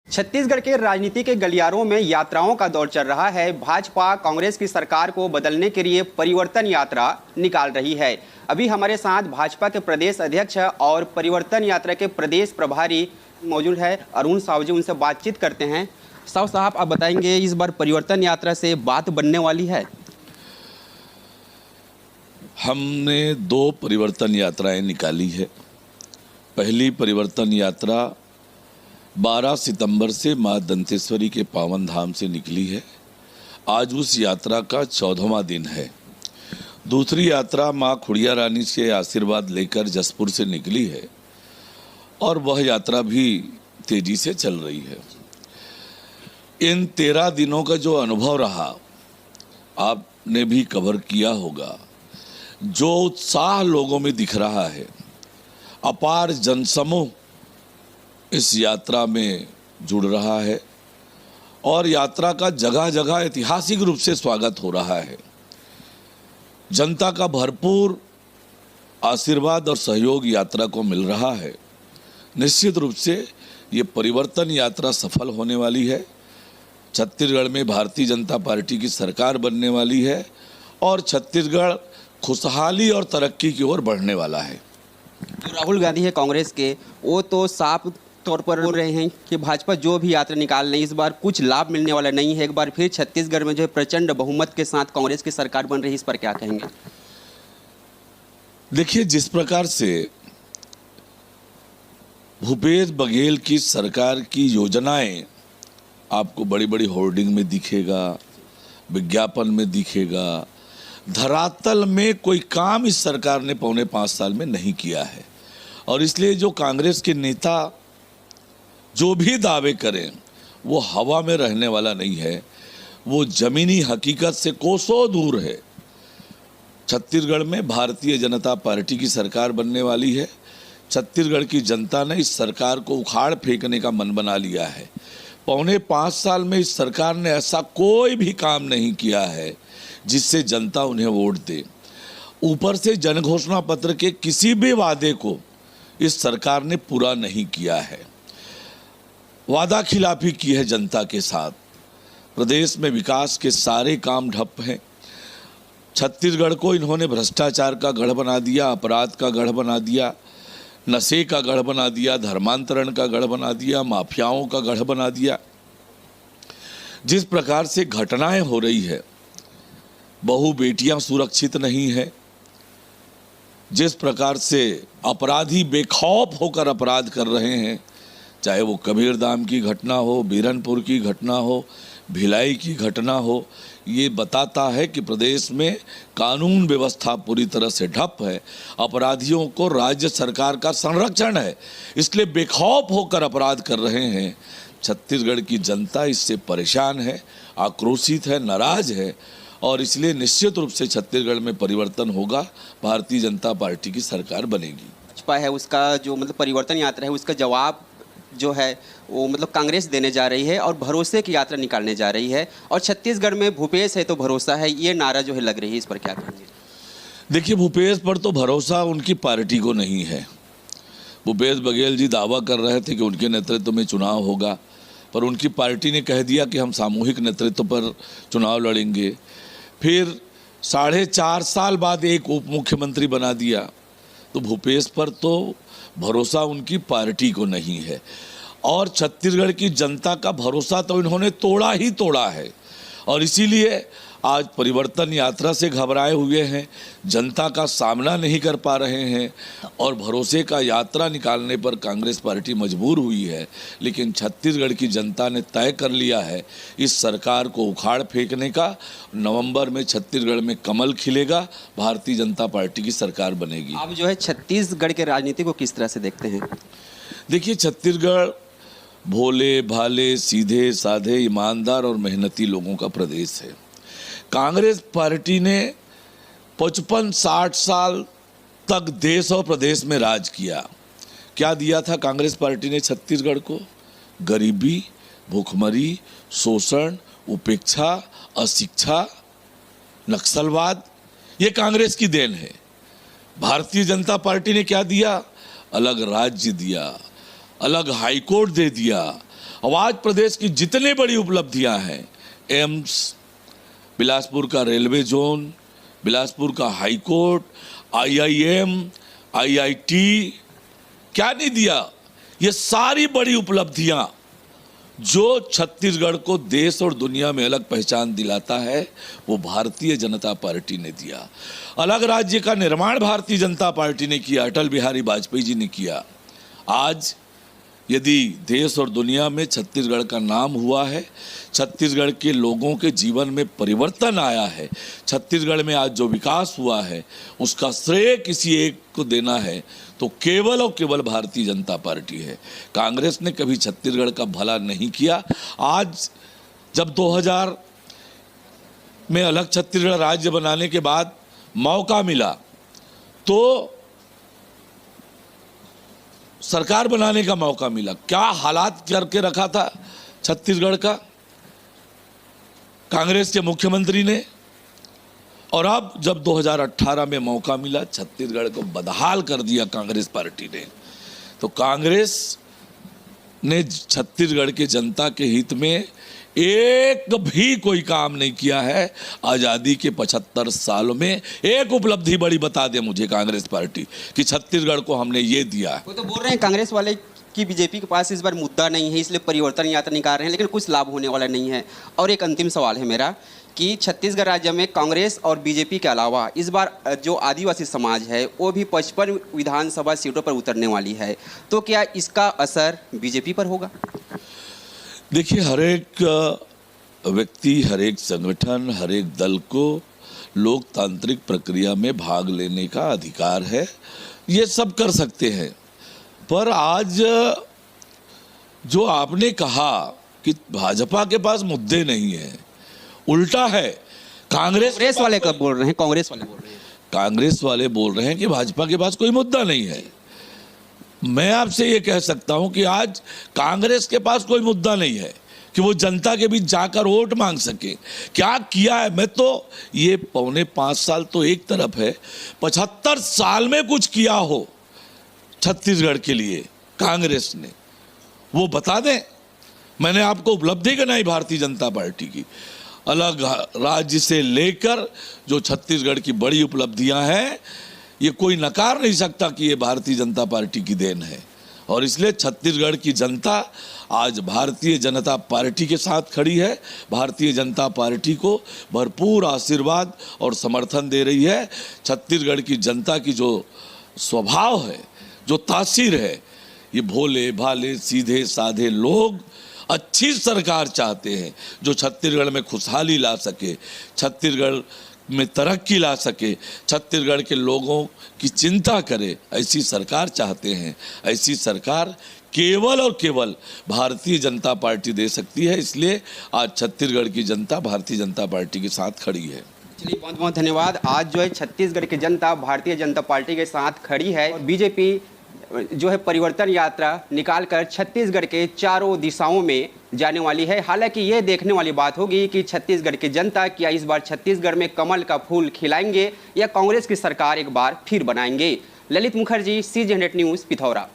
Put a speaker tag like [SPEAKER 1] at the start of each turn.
[SPEAKER 1] छत्तीसगढ़ के राजनीति के गलियारों में यात्राओं का दौर चल रहा है। भाजपा कांग्रेस की सरकार को बदलने के लिए परिवर्तन यात्रा निकाल रही है। अभी हमारे साथ भाजपा के प्रदेश अध्यक्ष और परिवर्तन यात्रा के प्रदेश प्रभारी मौजूद है अरुण साहू जी, उनसे बातचीत करते हैं। साहब, आप बताएंगे इस बार परिवर्तन यात्रा से बात बनने वाली है?
[SPEAKER 2] हमने 2 परिवर्तन यात्राएं निकाली है। पहली परिवर्तन यात्रा 12 सितंबर से माँ दंतेश्वरी के पावन धाम से निकली है। आज उस यात्रा का 14वां दिन है। दूसरी यात्रा माँ खुड़िया रानी से आशीर्वाद लेकर जसपुर से निकली है और वह यात्रा भी तेजी से चल रही है। इन 13 दिनों का जो अनुभव रहा, आपने भी कवर किया होगा। जो उत्साह लोगों में दिख रहा है, अपार जनसमूह इस यात्रा में जुड़ रहा है और यात्रा का जगह जगह ऐतिहासिक रूप से स्वागत हो रहा है। जनता का भरपूर आशीर्वाद और सहयोग यात्रा को मिल रहा है। निश्चित रूप से ये परिवर्तन यात्रा सफल होने वाली है। छत्तीसगढ़ में भारतीय जनता पार्टी की सरकार बनने वाली है और छत्तीसगढ़ खुशहाली और तरक्की की ओर बढ़ने वाला है।
[SPEAKER 1] जो राहुल गांधी है कांग्रेस के, वो तो साफ तौर पर बोल रहे हैं कि भाजपा जो भी यात्रा निकाल रही है इस बार कुछ लाभ मिलने वाला नहीं है। एक बार फिर छत्तीसगढ़ में जो है प्रचंड बहुमत के साथ कांग्रेस की सरकार बन रही है, इस पर क्या कहेंगे?
[SPEAKER 2] देखिए, जिस प्रकार से भूपेश बघेल की सरकार की योजनाएं आपको बड़ी बड़ी होर्डिंग में दिखेगा, विज्ञापन में दिखेगा, धरातल में कोई काम इस सरकार ने पौने 5 साल में नहीं किया है। और इसलिए जो कांग्रेस के नेता जो भी दावे करें वो हवा में रहने वाला नहीं है, वो जमीनी हकीकत से कोसों दूर है। छत्तीसगढ़ में भारतीय जनता पार्टी की सरकार बनने वाली है। छत्तीसगढ़ की जनता ने इस सरकार को उखाड़ फेंकने का मन बना लिया है। पौने 5 साल में इस सरकार ने ऐसा कोई भी काम नहीं किया है जिससे जनता उन्हें वोट दे। ऊपर से जनघोषणा पत्र के किसी भी वादे को इस सरकार ने पूरा नहीं किया है। वादा खिलाफी की है जनता के साथ। प्रदेश में विकास के सारे काम ठप हैं। छत्तीसगढ़ को इन्होंने भ्रष्टाचार का गढ़ बना दिया, अपराध का गढ़ बना दिया, नशे का गढ़ बना दिया, धर्मांतरण का गढ़ बना दिया, माफियाओं का गढ़ बना दिया। जिस प्रकार से घटनाएं हो रही है, बहु बेटियां सुरक्षित नहीं है, जिस प्रकार से अपराधी बेखौफ होकर अपराध कर रहे हैं, चाहे वो कबीरधाम की घटना हो, बीरनपुर की घटना हो, भिलाई की घटना हो, ये बताता है कि प्रदेश में कानून व्यवस्था पूरी तरह से ठप है। अपराधियों को राज्य सरकार का संरक्षण है, इसलिए बेखौफ होकर अपराध कर रहे हैं। छत्तीसगढ़ की जनता इससे परेशान है, आक्रोशित है, नाराज है और इसलिए निश्चित रूप से छत्तीसगढ़ में परिवर्तन होगा। भारतीय जनता पार्टी की सरकार बनेगी।
[SPEAKER 1] भाजपा है उसका जो परिवर्तन यात्रा है उसका जवाब जो है वो कांग्रेस देने जा रही है और भरोसे की यात्रा निकालने जा रही है। और छत्तीसगढ़ में भूपेश है तो भरोसा है, ये नारा जो है लग रही है, इस पर क्या कहेंगे?
[SPEAKER 2] देखिए, भूपेश पर तो भरोसा उनकी पार्टी को नहीं है। भूपेश बघेल जी दावा कर रहे थे कि उनके नेतृत्व में चुनाव होगा, पर उनकी पार्टी ने कह दिया कि हम सामूहिक नेतृत्व पर चुनाव लड़ेंगे। फिर 4.5 साल बाद एक उप मुख्यमंत्री बना दिया। तो भूपेश पर तो भरोसा उनकी पार्टी को नहीं है और छत्तीसगढ़ की जनता का भरोसा तो इन्होंने तोड़ा ही तोड़ा है। और इसीलिए आज परिवर्तन यात्रा से घबराए हुए हैं, जनता का सामना नहीं कर पा रहे हैं और भरोसे का यात्रा निकालने पर कांग्रेस पार्टी मजबूर हुई है। लेकिन छत्तीसगढ़ की जनता ने तय कर लिया है इस सरकार को उखाड़ फेंकने का। नवंबर में छत्तीसगढ़ में कमल खिलेगा, भारतीय जनता पार्टी की सरकार बनेगी।
[SPEAKER 1] आप जो है छत्तीसगढ़ के राजनीति को किस तरह से देखते हैं?
[SPEAKER 2] देखिए, छत्तीसगढ़ भोले भाले, सीधे साधे, ईमानदार और मेहनती लोगों का प्रदेश है। कांग्रेस पार्टी ने 55-60 साल तक देश और प्रदेश में राज किया। क्या दिया था कांग्रेस पार्टी ने छत्तीसगढ़ को? गरीबी, भूखमरी, शोषण, उपेक्षा, अशिक्षा, नक्सलवाद, ये कांग्रेस की देन है। भारतीय जनता पार्टी ने क्या दिया? अलग राज्य दिया, अलग हाईकोर्ट दे दिया, अब आज प्रदेश की जितनी बड़ी उपलब्धियां हैं, एम्स, बिलासपुर का रेलवे जोन, बिलासपुर का हाई कोर्ट, IIM, IIT, क्या नहीं दिया। ये सारी बड़ी उपलब्धियां जो छत्तीसगढ़ को देश और दुनिया में अलग पहचान दिलाता है, वो भारतीय जनता पार्टी ने दिया। अलग राज्य का निर्माण भारतीय जनता पार्टी ने किया, अटल बिहारी वाजपेयी जी ने किया। आज यदि देश और दुनिया में छत्तीसगढ़ का नाम हुआ है, छत्तीसगढ़ के लोगों के जीवन में परिवर्तन आया है, छत्तीसगढ़ में आज जो विकास हुआ है, उसका श्रेय किसी एक को देना है तो केवल और केवल भारतीय जनता पार्टी है। कांग्रेस ने कभी छत्तीसगढ़ का भला नहीं किया। आज जब 2000 में अलग छत्तीसगढ़ राज्य बनाने के बाद मौका मिला तो सरकार बनाने का मौका मिला, क्या हालात करके रखा था छत्तीसगढ़ का कांग्रेस के मुख्यमंत्री ने। और अब जब 2018 में मौका मिला, छत्तीसगढ़ को बदहाल कर दिया कांग्रेस पार्टी ने। तो कांग्रेस ने छत्तीसगढ़ के जनता के हित में एक भी कोई काम नहीं किया है। आज़ादी के 75 सालों में एक उपलब्धि बड़ी बता दे मुझे कांग्रेस पार्टी कि छत्तीसगढ़ को हमने ये दिया है।
[SPEAKER 1] वो तो बोल रहे हैं कांग्रेस वाले कि बीजेपी के पास इस बार मुद्दा नहीं है, इसलिए परिवर्तन यात्रा निकाल रहे हैं, लेकिन कुछ लाभ होने वाला नहीं है। और एक अंतिम सवाल है मेरा कि छत्तीसगढ़ राज्य में कांग्रेस और बीजेपी के अलावा इस बार जो आदिवासी समाज है वो भी 55 विधानसभा सीटों पर उतरने वाली है, तो क्या इसका असर बीजेपी पर होगा?
[SPEAKER 2] देखिए, हर एक व्यक्ति, हर एक संगठन, हर एक दल को लोकतांत्रिक प्रक्रिया में भाग लेने का अधिकार है, ये सब कर सकते हैं। पर आज जो आपने कहा कि भाजपा के पास मुद्दे नहीं है, उल्टा है। कांग्रेस
[SPEAKER 1] वाले कब बोल रहे हैं? कांग्रेस वाले बोल रहे हैं,
[SPEAKER 2] कांग्रेस वाले बोल रहे हैं कि भाजपा के पास कोई मुद्दा नहीं है। मैं आपसे ये कह सकता हूं कि आज कांग्रेस के पास कोई मुद्दा नहीं है कि वो जनता के बीच जाकर वोट मांग सके। क्या किया है? मैं तो ये 4.25 साल तो एक तरफ है, 75 साल में कुछ किया हो छत्तीसगढ़ के लिए कांग्रेस ने, वो बता दें। मैंने आपको उपलब्धि गिनाई भारतीय जनता पार्टी की, अलग राज्य से लेकर जो छत्तीसगढ़ की बड़ी उपलब्धियां हैं, ये कोई नकार नहीं सकता कि ये भारतीय जनता पार्टी की देन है। और इसलिए छत्तीसगढ़ की जनता आज भारतीय जनता पार्टी के साथ खड़ी है, भारतीय जनता पार्टी को भरपूर आशीर्वाद और समर्थन दे रही है। छत्तीसगढ़ की जनता की जो स्वभाव है, जो तासीर है, ये भोले भाले सीधे साधे लोग अच्छी सरकार चाहते हैं जो छत्तीसगढ़ में खुशहाली ला सके, छत्तीसगढ़ में तरक्की ला सके, छत्तीसगढ़ के लोगों की चिंता करे, ऐसी सरकार चाहते हैं। ऐसी सरकार केवल और केवल भारतीय जनता पार्टी दे सकती है। इसलिए आज छत्तीसगढ़ की जनता भारतीय जनता पार्टी के साथ खड़ी है।
[SPEAKER 1] चलिए, बहुत बहुत धन्यवाद। आज जो है छत्तीसगढ़ की जनता भारतीय जनता पार्टी के साथ खड़ी है और बीजेपी जो है परिवर्तन यात्रा निकालकर छत्तीसगढ़ के चारों दिशाओं में जाने वाली है। हालांकि ये देखने वाली बात होगी कि छत्तीसगढ़ की जनता क्या इस बार छत्तीसगढ़ में कमल का फूल खिलाएंगे या कांग्रेस की सरकार एक बार फिर बनाएंगे। Lalit Mukherjee, CG100 news, Pithora.